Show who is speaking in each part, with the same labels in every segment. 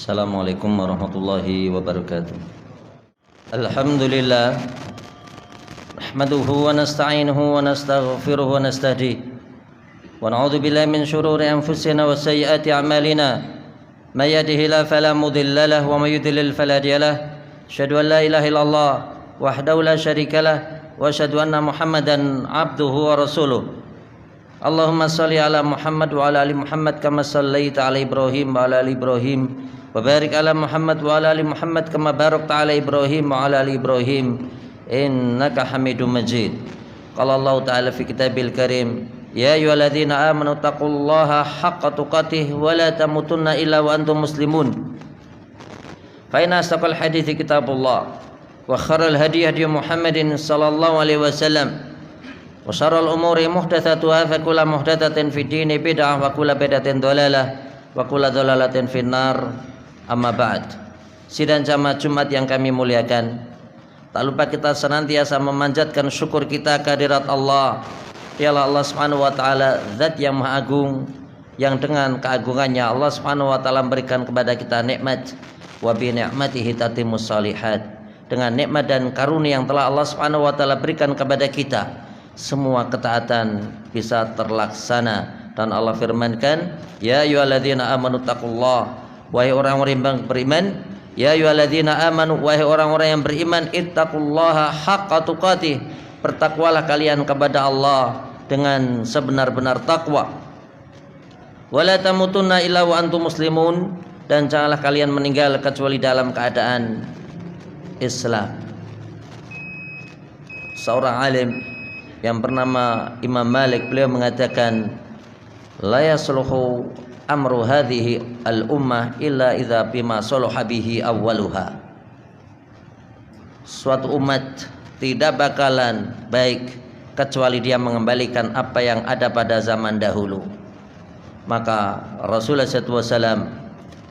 Speaker 1: Assalamualaikum warahmatullahi wabarakatuh. Alhamdulillah, nahmaduhu wa nasta'inuhu wa nastaghfiruhu wa nastahdihi wa na'udzu billahi min shururi anfusina wa sayyiati a'malina. May yahdihillahu fala mudilla lahu wa may yudlil fala hadiya lahu. Asyhadu an la ilaha illallah wahdahu la syarika lahu wa asyhadu anna Muhammadan abduhu wa rasuluh. Allahumma shalli ala Muhammad wa ala ali Muhammad kama shallaita ala Ibrahim wa ala ali Ibrahim wa barik ala Muhammad wa ala ali Muhammad kama barakta ala Ibrahim wa ala ali Ibrahim innaka Hamidum Majid. Qala Allah Ta'ala fi kitabil karim, ya ayyuhalladzina amanu taqullaha haqqa tuqatih wa la tamutunna illa wa antum muslimun. Fa inna asdaqal hadithi kitabullah wa khairal hadi hadi Muhammadin sallallahu alaihi wasallam wa syarrul umuri muhdatsatuha fa kullu muhdatsatin fid dini bid'ah wa kullu bid'atin dhalalah wa kullu dhalalatin finnar. Amma ba'd. Sidang jamaah Jumat yang kami muliakan, tak lupa kita senantiasa memanjatkan syukur kita kehadirat Allah. Dialah Allah Subhanahu wa taala, zat yang maha agung, yang dengan keagungannya Allah Subhanahu wa taala memberikan kepada kita nikmat. Wa bi ni'matihi tatimmus shalihat. Dengan nikmat dan karunia yang telah Allah Subhanahu wa taala berikan kepada kita, semua ketaatan bisa terlaksana. Dan Allah firmankan, ya ayyuhalladzina amanu taqullah, wahai orang-orang yang beriman, ya ayyuhalladzina amanu, wahai orang-orang yang beriman, ittaqullaha haqqa tuqatih, bertakwalah kalian kepada Allah dengan sebenar-benar takwa. Wala tamutunna illa wa antum muslimun, dan janganlah kalian meninggal kecuali dalam keadaan Islam. Seorang alim yang bernama Imam Malik, beliau mengatakan, la yasluhu amru hadhihi al-ummah illa idza bima salaha bihi awwaluha. Suatu umat tidak bakalan baik kecuali dia mengembalikan apa yang ada pada zaman dahulu. Maka Rasulullah SAW,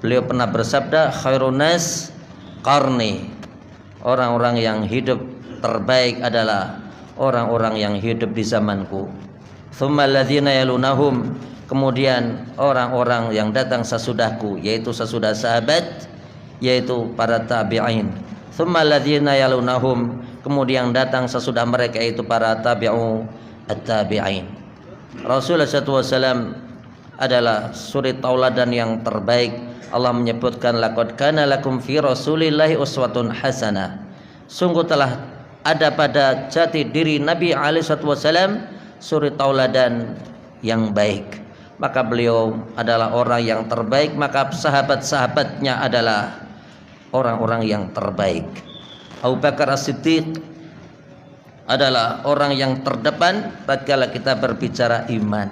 Speaker 1: beliau pernah bersabda, khairun nas qarni, orang-orang yang hidup terbaik adalah orang-orang yang hidup di zamanku. Tsumma alladzina yalunahum, kemudian orang-orang yang datang sesudahku, yaitu sesudah sahabat, yaitu para tabi'in. Tsumma alladzina yalunahum, kemudian datang sesudah mereka, yaitu para tabi'u at-tabi'in. Rasulullah SAW adalah suri tauladan yang terbaik. Allah menyebutkan, laqad kana lakum fi rasulillahi uswatun hasanah, sungguh telah ada pada jati diri Nabi alaihi wasallam suri tauladan yang baik. Maka beliau adalah orang yang terbaik, maka sahabat-sahabatnya adalah orang-orang yang terbaik. Abu Bakar As-Siddiq adalah orang yang terdepan tatkala kita berbicara iman.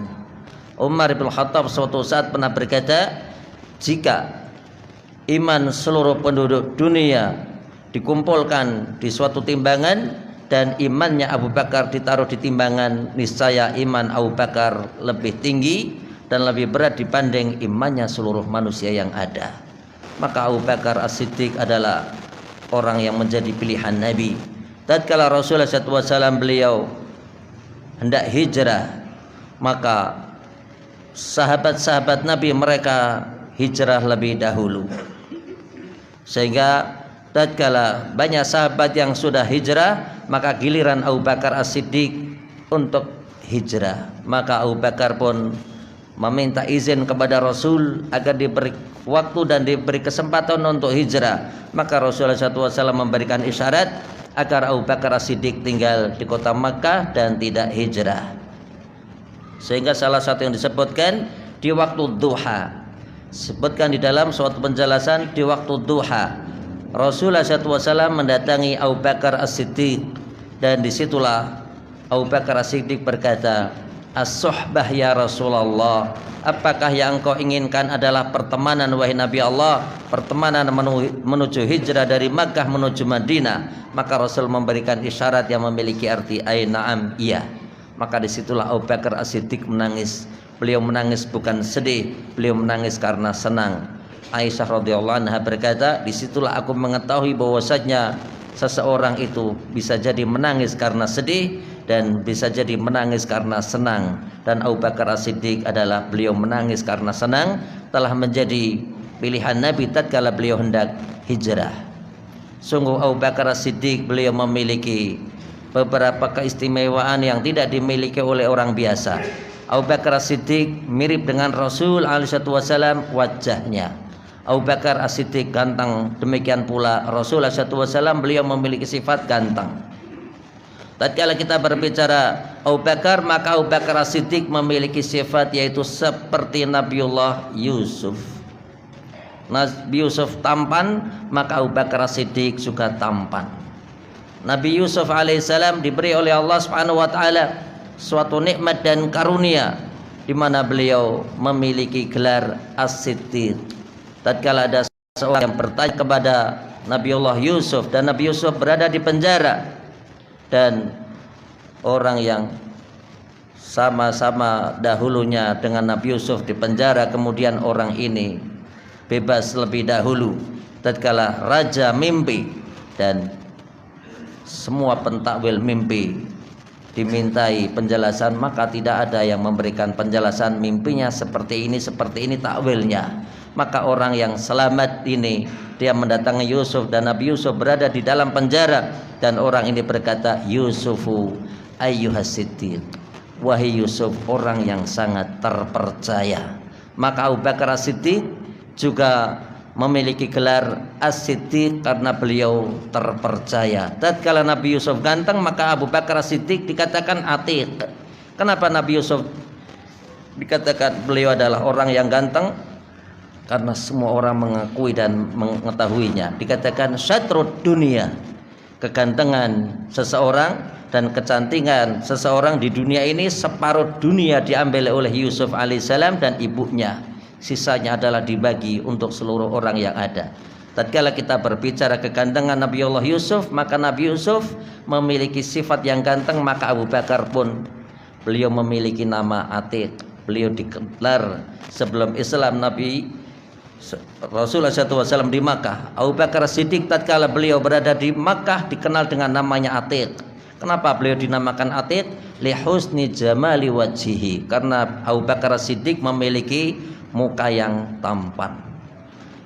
Speaker 1: Umar bin Khattab suatu saat pernah berkata, jika iman seluruh penduduk dunia dikumpulkan di suatu timbangan dan imannya Abu Bakar ditaruh di timbangan, niscaya iman Abu Bakar lebih tinggi dan lebih berat dibanding imannya seluruh manusia yang ada. Maka Abu Bakar As-Siddiq adalah orang yang menjadi pilihan Nabi. Tatkala Rasulullah SAW beliau hendak hijrah, maka sahabat-sahabat Nabi mereka hijrah lebih dahulu. Sehingga tatkala banyak sahabat yang sudah hijrah, maka giliran Abu Bakar As-Siddiq untuk hijrah. Maka Abu Bakar pun meminta izin kepada Rasul agar diberi waktu dan diberi kesempatan untuk hijrah. Maka Rasulullah SAW memberikan isyarat agar Abu Bakar As-Siddiq tinggal di kota Makkah dan tidak hijrah. Sehingga salah satu yang disebutkan di waktu duha, sebutkan di dalam suatu penjelasan, di waktu duha Rasulullah SAW mendatangi Abu Bakar As-Siddiq, dan disitulah Abu Bakar As-Siddiq berkata, as-suhbah ya Rasulullah, apakah yang engkau inginkan adalah pertemanan wahai Nabi Allah, pertemanan menuju hijrah dari Makkah menuju Madinah? Maka Rasul memberikan isyarat yang memiliki arti ay na'am, iya. Maka disitulah Abu Bakar As-Siddiq menangis. Beliau menangis bukan sedih, beliau menangis karena senang. Aisyah radhiyallahu anha berkata, disitulah aku mengetahui bahwasanya seseorang itu bisa jadi menangis karena sedih dan bisa jadi menangis karena senang. Dan Abu Bakar As-Siddiq adalah beliau menangis karena senang, telah menjadi pilihan Nabi tatkala beliau hendak hijrah. Sungguh Abu Bakar As-Siddiq beliau memiliki beberapa keistimewaan yang tidak dimiliki oleh orang biasa. Abu Bakar As-Siddiq mirip dengan Rasul alaihissalam wajahnya. Abu Bakar As-Siddiq ganteng, demikian pula Rasul alaihissalam beliau memiliki sifat ganteng. Tatkala kita berbicara Abu Bakar, maka Abu Bakar As-Siddiq memiliki sifat yaitu seperti Nabiullah Yusuf. Nabi Yusuf tampan, maka Abu Bakar As-Siddiq juga tampan. Nabi Yusuf alaihissalam diberi oleh Allah Subhanahu wa taala suatu nikmat dan karunia di mana beliau memiliki gelar As-Siddiq. Tatkala ada seorang yang bertanya kepada Nabiullah Yusuf dan Nabi Yusuf berada di penjara, dan orang yang sama-sama dahulunya dengan Nabi Yusuf di penjara, kemudian orang ini bebas lebih dahulu tatkala raja mimpi, dan semua pentakwil mimpi dimintai penjelasan, maka tidak ada yang memberikan penjelasan mimpinya seperti ini takwilnya. Maka orang yang selamat ini dia mendatangi Yusuf dan Nabi Yusuf berada di dalam penjara, dan orang ini berkata, Yusufu ayyuhas siddiq, wahai Yusuf orang yang sangat terpercaya. Maka Abu Bakar As-Siddiq juga memiliki gelar As-Siddiq karena beliau terpercaya. Tatkala Nabi Yusuf ganteng, maka Abu Bakar As-Siddiq dikatakan Atiq. Kenapa Nabi Yusuf dikatakan beliau adalah orang yang ganteng? Karena semua orang mengakui dan mengetahuinya. Dikatakan syatrud dunia, kegantengan seseorang dan kecantikan seseorang di dunia ini, separuh dunia diambil oleh Yusuf alaihissalam dan ibunya, sisanya adalah dibagi untuk seluruh orang yang ada. Tatkala kita berbicara kegantengan Nabiullah Yusuf, maka Nabi Yusuf memiliki sifat yang ganteng, maka Abu Bakar pun beliau memiliki nama Atiq. Beliau digelar sebelum Islam Nabi Rasulullah SAW di Makkah. Abu Bakar Siddiq tatkala beliau berada di Makkah dikenal dengan namanya Atiq. Kenapa beliau dinamakan Atiq? Li husni jamali wajhihi, karena Abu Bakar Siddiq memiliki muka yang tampan.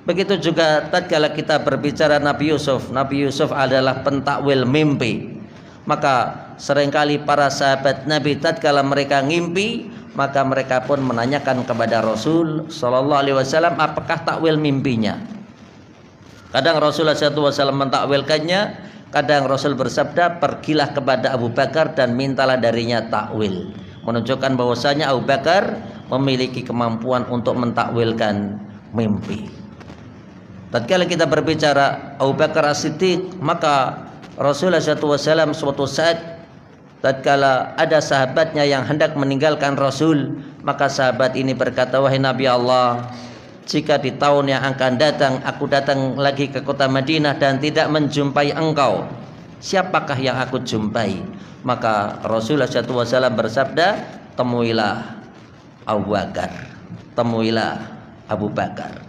Speaker 1: Begitu juga tatkala kita berbicara Nabi Yusuf. Nabi Yusuf adalah pentakwil mimpi. Maka seringkali para sahabat Nabi tatkala mereka ngimpi, maka mereka pun menanyakan kepada Rasul sallallahu alaihi wasallam apakah takwil mimpinya. Kadang Rasulullah SAW mentakwilkannya, kadang Rasul bersabda, pergilah kepada Abu Bakar dan mintalah darinya takwil, menunjukkan bahwasanya Abu Bakar memiliki kemampuan untuk mentakwilkan mimpi. Tatkala kita berbicara Abu Bakar As-Siddiq, maka Rasulullah SAW suatu saat tatkala ada sahabatnya yang hendak meninggalkan Rasul, maka sahabat ini berkata, wahai Nabi Allah, jika di tahun yang akan datang aku datang lagi ke kota Madinah dan tidak menjumpai engkau, siapakah yang aku jumpai? Maka Rasulullah SAW bersabda, temuilah Abu Bakar, temuilah Abu Bakar.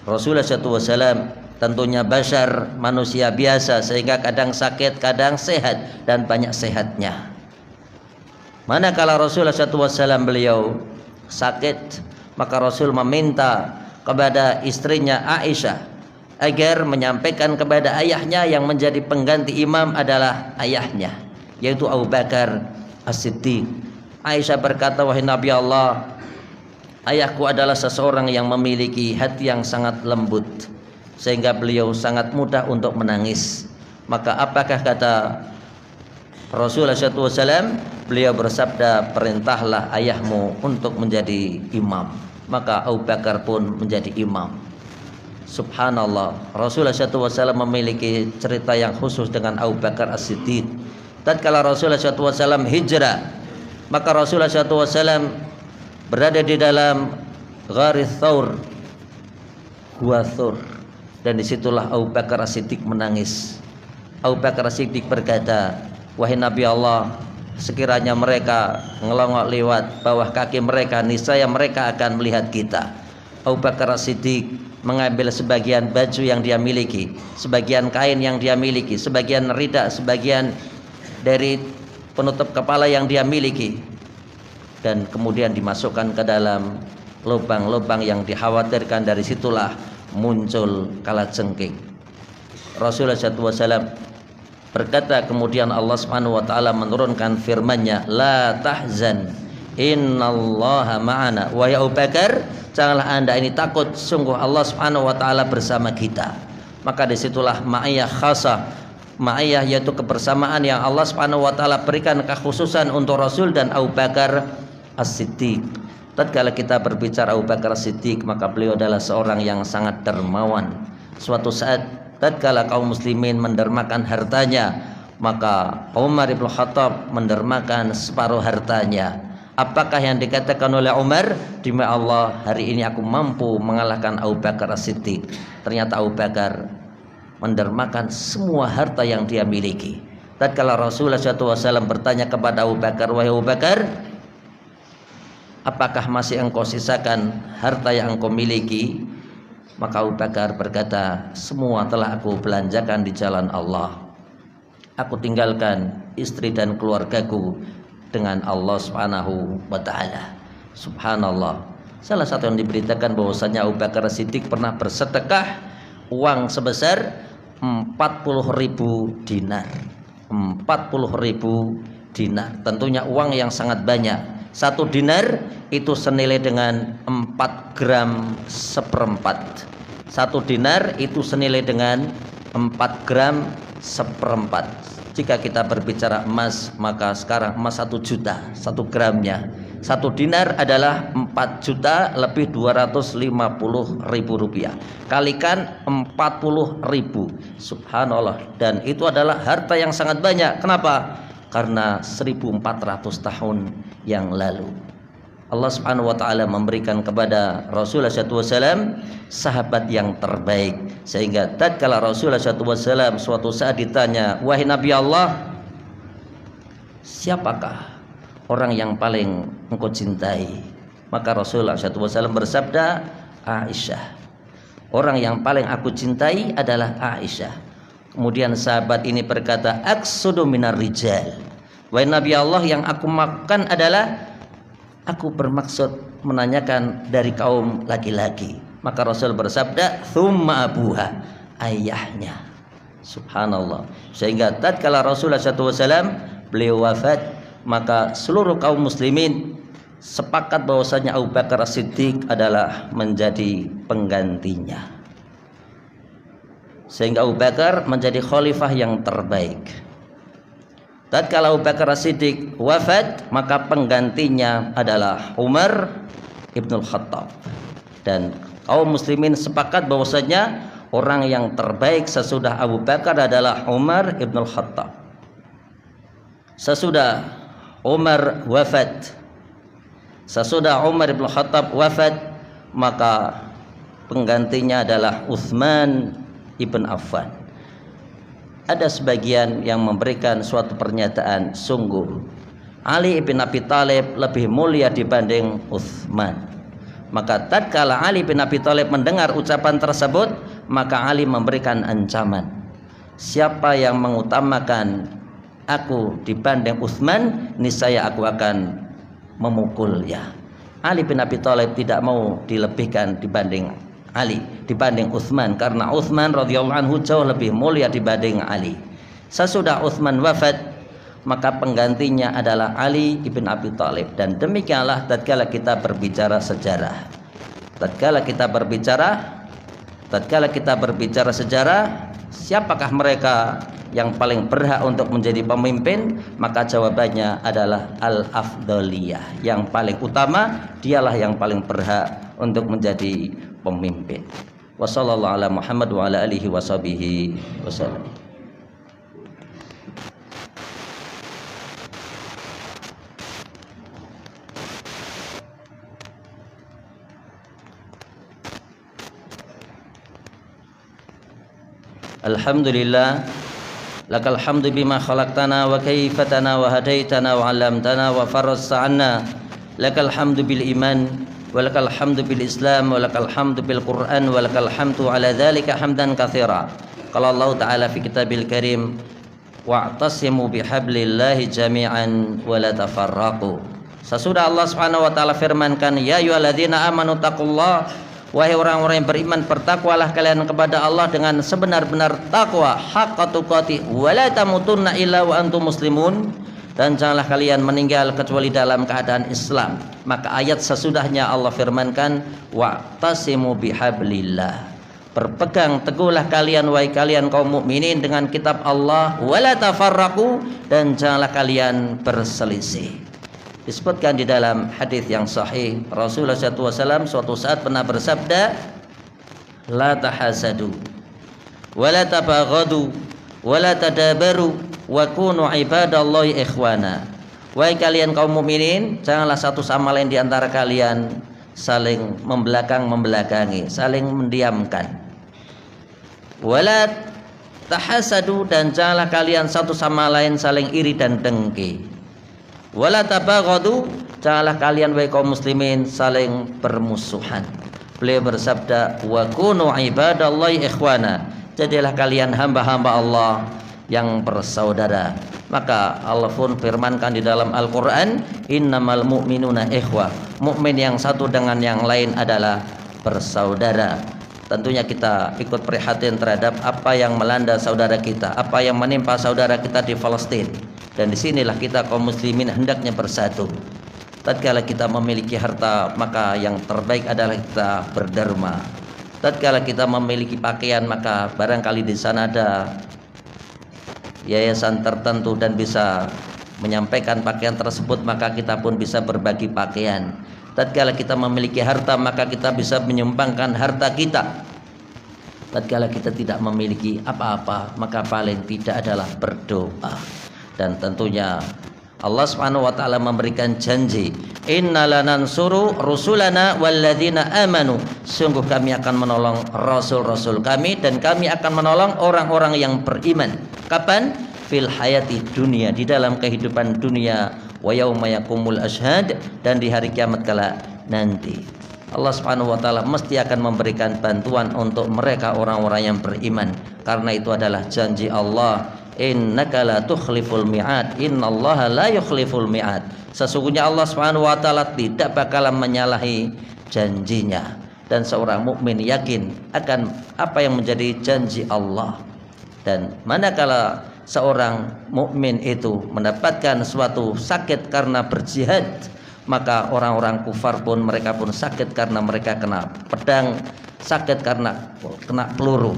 Speaker 1: Rasulullah SAW tentunya bashar, manusia biasa, sehingga kadang sakit, kadang sehat, dan banyak sehatnya. Manakala Rasulullah SAW beliau sakit, maka Rasul meminta kepada istrinya Aisyah agar menyampaikan kepada ayahnya yang menjadi pengganti imam adalah ayahnya, yaitu Abu Bakar As-Siddiq. Aisyah berkata, wahai Nabi Allah, ayahku adalah seseorang yang memiliki hati yang sangat lembut, sehingga beliau sangat mudah untuk menangis. Maka apakah kata Rasulullah SAW? Beliau bersabda, perintahlah ayahmu untuk menjadi imam. Maka Abu Bakar pun menjadi imam. Subhanallah, Rasulullah SAW memiliki cerita yang khusus dengan Abu Bakar As-Siddiq. Tatkala Rasulullah SAW hijrah, maka Rasulullah SAW berada di dalam Gharith Thawr, Gua Thawr, dan disitulah Abu Bakar As-Siddiq menangis. Abu Bakar As-Siddiq berkata, wahai Nabi Allah, sekiranya mereka ngelongok lewat bawah kaki mereka, niscaya mereka akan melihat kita. Abu Bakar As-Siddiq mengambil sebagian baju yang dia miliki, sebagian kain yang dia miliki, sebagian rida, sebagian dari penutup kepala yang dia miliki, dan kemudian dimasukkan ke dalam lubang-lubang yang dikhawatirkan dari situlah muncul kalajengking. Rasulullah SAW berkata, kemudian Allah Subhanahu wa taala menurunkan firman-Nya, la tahzan innallaha ma'ana. Wahai Abu Bakar, janganlah Anda ini takut, sungguh Allah Subhanahu wa taala bersama kita. Maka disitulah ma'iyah khasah, ma'iyah yaitu kebersamaan yang Allah Subhanahu wa taala berikan kekhususan untuk Rasul dan Abu Bakar As-Siddiq. Tatkala kita berbicara Abu Bakar As-Siddiq, maka beliau adalah seorang yang sangat dermawan. Suatu saat tatkala kaum muslimin mendermakan hartanya, maka Umar bin Khattab mendermakan separuh hartanya. Apakah yang dikatakan oleh Umar? Demi Allah, hari ini aku mampu mengalahkan Abu Bakar As-Siddiq. Ternyata Abu Bakar mendermakan semua harta yang dia miliki. Tatkala Rasulullah SAW bertanya kepada Abu Bakar, wahai Abu Bakar, apakah masih engkau sisakan harta yang engkau miliki? Maka Abu Bakar berkata, semua telah aku belanjakan di jalan Allah. Aku tinggalkan istri dan keluargaku dengan Allah Subhanahu wa taala. Subhanallah. Salah satu yang diberitakan bahwasanya Abu Bakar Siddiq pernah bersedekah uang sebesar 40.000 dinar. 40.000 dinar. Tentunya uang yang sangat banyak. Satu dinar itu senilai dengan 4 gram seperempat. Satu dinar itu senilai dengan 4 gram seperempat. Jika kita berbicara emas, maka sekarang emas 1 juta 1 gramnya. Satu dinar adalah 4 juta lebih 250.000 rupiah. Kalikan 40.000. Subhanallah. Dan itu adalah harta yang sangat banyak. Kenapa? Karena 1400 tahun yang lalu Allah Subhanahu wa taala memberikan kepada Rasulullah SAW sahabat yang terbaik, sehingga tatkala Rasulullah SAW suatu saat ditanya, wahai Nabi Allah, siapakah orang yang paling engkau cintai? Maka Rasulullah SAW bersabda, Aisyah. Orang yang paling aku cintai adalah Aisyah. Kemudian sahabat ini berkata, aqsudu minar rijal. Wahai Nabi Allah, yang aku makan adalah, aku bermaksud menanyakan dari kaum laki-laki. Maka Rasul bersabda, thumma abuha, ayahnya. Subhanallah. Sehingga tatkala Rasulullah SAW beliau wafat, maka seluruh kaum muslimin sepakat bahwasanya Abu Bakar As-Siddiq adalah menjadi penggantinya. Sehingga Abu Bakar menjadi khalifah yang terbaik. Tatkala Abu Bakar As-Siddiq wafat, maka penggantinya adalah Umar Ibnul Khattab. Dan kaum muslimin sepakat bahwasanya orang yang terbaik sesudah Abu Bakar adalah Umar Ibnul Khattab. Sesudah Umar wafat, sesudah Umar Ibnul Khattab wafat, maka penggantinya adalah Utsman Ibn Affan. Ada sebagian yang memberikan suatu pernyataan, sungguh Ali bin Abi Thalib lebih mulia dibanding Utsman. Maka tatkala Ali bin Abi Thalib mendengar ucapan tersebut, maka Ali memberikan ancaman, siapa yang mengutamakan aku dibanding Utsman, niscaya aku akan memukulnya. Ali bin Abi Thalib tidak mau dilebihkan dibanding Ali, dibanding Utsman, karena Utsman radhiyallahu anhu jauh lebih mulia dibanding Ali. Sesudah Utsman wafat, maka penggantinya adalah Ali ibn Abi Thalib. Dan demikianlah tatkala kita berbicara sejarah. Tatkala kita berbicara sejarah, siapakah mereka yang paling berhak untuk menjadi pemimpin? Maka jawabannya adalah al-afdaliyah. Yang paling utama, dialah yang paling berhak untuk menjadi pemimpin. Wassallallahu ala Muhammad wa ala alihi washabihi wasallam. Alhamdulillah, lakal hamdu bima khalaqtana wa kaifatana wa hadaitana wa 'allamtana wa farajta 'anna. Lakal hamdu bil iman, walakal hamdu bil Islam, walakal hamdu bil Quran, walakal hamdu ala dzalika hamdan katsira. Qala Allah Ta'ala fi kitabil karim, wa'tasimu bihablillahi jami'an wa la tafarraqu. Sesudah Allah Subhanahu wa taala firmankan, ya ayyuhalladzina amanu taqullah, wahai orang-orang yang beriman, bertakwalah kalian kepada Allah dengan sebenar-benar takwa, haqqa tuqatih, wa la tamutunna illa wa antum muslimun, dan janganlah kalian meninggal kecuali dalam keadaan Islam. Maka ayat sesudahnya Allah firmankan, wa'tasimu bihablillah, berpegang teguhlah kalian wahai kalian kaum mukminin dengan kitab Allah, wala tafarraqu, dan janganlah kalian berselisih. Disebutkan di dalam hadis yang sahih, Rasulullah SAW suatu saat pernah bersabda, la tahasadu wala tabaghadu wala tadabaru wa kunu ibadallahi ikhwana. Wahai kalian kaum mukminin, janganlah satu sama lain di antara kalian saling membelakangi, saling mendiamkan. Wala tahasadu, dan janganlah kalian satu sama lain saling iri dan dengki. Wala tabaghadu, janganlah kalian wahai kaum muslimin saling bermusuhan. Beliau bersabda, wa kunu ibadallahi ikhwana, jadilah kalian hamba-hamba Allah yang bersaudara. Maka Allah pun firmankan di dalam Al-Quran, innamal mu'minuna ikhwah, mukmin yang satu dengan yang lain adalah bersaudara. Tentunya kita ikut prihatin terhadap apa yang melanda saudara kita, apa yang menimpa saudara kita di Palestina. Dan disinilah kita kaum muslimin hendaknya bersatu. Tatkala kita memiliki harta, maka yang terbaik adalah kita berderma. Tatkala kita memiliki pakaian, maka barangkali di sana ada yayasan tertentu dan bisa menyampaikan pakaian tersebut, maka kita pun bisa berbagi pakaian. Tatkala kita memiliki harta, maka kita bisa menyumbangkan harta kita. Tatkala kita tidak memiliki apa-apa, maka paling tidak adalah berdoa. Dan tentunya Allah Subhanahu wa taala memberikan janji, innalanansuru rusulana walladzina amanu, sungguh kami akan menolong rasul-rasul kami dan kami akan menolong orang-orang yang beriman. Kapan? Fil hayati dunia, di dalam kehidupan dunia, wa yauma yaqumul ashhad, dan di hari kiamat kala nanti. Allah Subhanahu wa taala mesti akan memberikan bantuan untuk mereka orang-orang yang beriman, karena itu adalah janji Allah. Innaka la tukhliful mi'ad, innallaha la yukhliful mi'ad. Sesungguhnya Allah Subhanahu wa taala tidak bakalan menyalahi janjinya, dan seorang mukmin yakin akan apa yang menjadi janji Allah. Dan manakala seorang mukmin itu mendapatkan suatu sakit karena berjihad, maka orang-orang kufar pun mereka pun sakit karena mereka kena pedang, sakit karena kena peluru.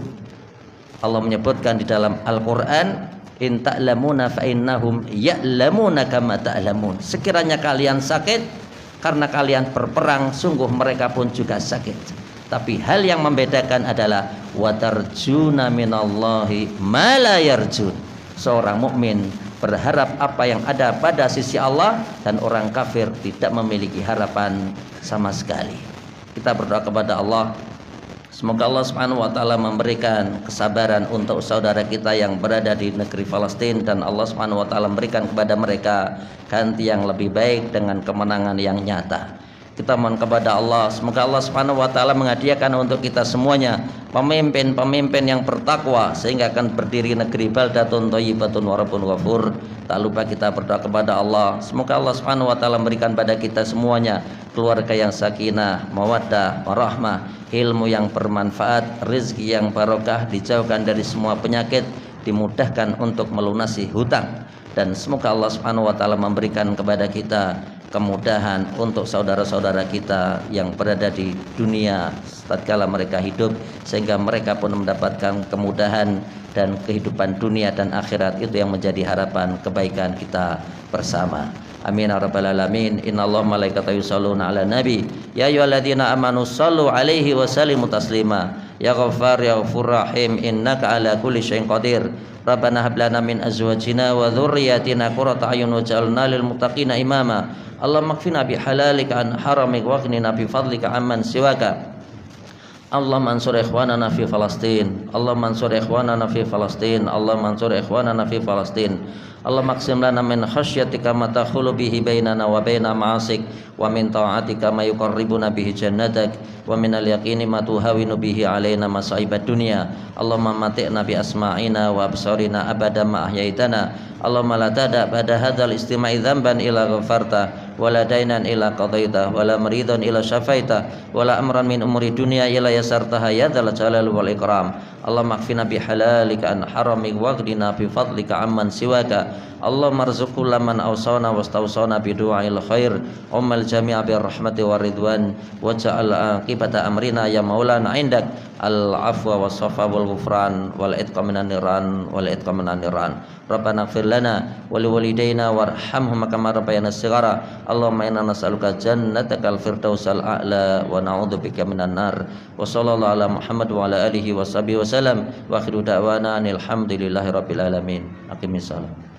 Speaker 1: Allah menyebutkan di dalam Al-Quran, in ta'lamuna fa innahum ya'lamuna kama ta'lamun. Sekiranya kalian sakit karena kalian berperang, sungguh mereka pun juga sakit. Tapi hal yang membedakan adalah watarjuna minallahi ma la yarjun. Seorang mukmin berharap apa yang ada pada sisi Allah, dan orang kafir tidak memiliki harapan sama sekali. Kita berdoa kepada Allah, semoga Allah Subhanahu wa taala memberikan kesabaran untuk saudara kita yang berada di negeri Palestina, dan Allah Subhanahu wa taala memberikan kepada mereka ganti yang lebih baik dengan kemenangan yang nyata. Kita mohon kepada Allah, semoga Allah Subhanahu wa taala menghadiahkan untuk kita semuanya pemimpin-pemimpin yang bertakwa, sehingga akan berdiri negeri baldatun thayyibatun wa rabbun ghafur. Tak lupa kita berdoa kepada Allah, semoga Allah Subhanahu wa taala memberikan pada kita semuanya keluarga yang sakinah, mawaddah, warahmah, ilmu yang bermanfaat, rezeki yang barokah, dijauhkan dari semua penyakit, dimudahkan untuk melunasi hutang, dan semoga Allah Subhanahu wa taala memberikan kepada kita kemudahan untuk saudara-saudara kita yang berada di dunia tatkala mereka hidup, sehingga mereka pun mendapatkan kemudahan dan kehidupan dunia dan akhirat. Itu yang menjadi harapan kebaikan kita bersama. Amin ya rabbal alamin. Innallaha malaikatahu yusholluna 'alan nabi ya ayyuhalladzina amanu shallu 'alaihi wa sallimu taslima. Ya Ghaffar ya Ghafur Rahim, innaka ala kulli syai'in qadir. Rabbana hab lana min azwajina wa dhurriyyatina qurrata a'yun waj'alna lil muttaqina imama. Allahumma kfina bihalalika an haramik wa qina bi fadlika amman siwaka. Allahumma ansur ikhwanana fi Palestin. Allahumma ansur ikhwanana fi Palestin. Allahumma ansur ikhwanana fi Palestin. Allahumma aqsim lana min khasyatika ma takhulu bihi bainana wa baina ma'asik, wa min ta'atika ma yuqarribuna bihi jannatak, wa min al-yaqini ma tuhawinu bihi alaina masa'ibad dunya. Allahumma mati'na bi asma'ina wa absarina abada ma ahyaitana. Allahumma la tada' ba'da hadzal istima'i dzamban illa ghafarta ولا دينا إلا قضيته ولا مريضا إلا شفيته ولا أمرا من أمور الدنيا إلا يسرتها يا ذا الجلال والإكرام اللهم اكفنا بحلالك عن حرمك واغننا بفضلك عمن سواك اللهم ارزق كل من أوصانا واستوصانا بدعاء الخير الجميع بالرحمة والرضوان واجعل عاقبة أمرنا يا مولانا عندك العفو والصفا والغفران والعتق من النيران والعتق من النيران ربنا اغفر لنا ولوالدينا وارحمهما كما ربيانا صغارا اللهم إنا نسألك جنتك الفردوس الأعلى ونعوذ بك من النار وصلى الله على محمد وعلى آله وصحبه وسلم وآخر دعوانا الحمد لله رب العالمين. أقم الصلاة.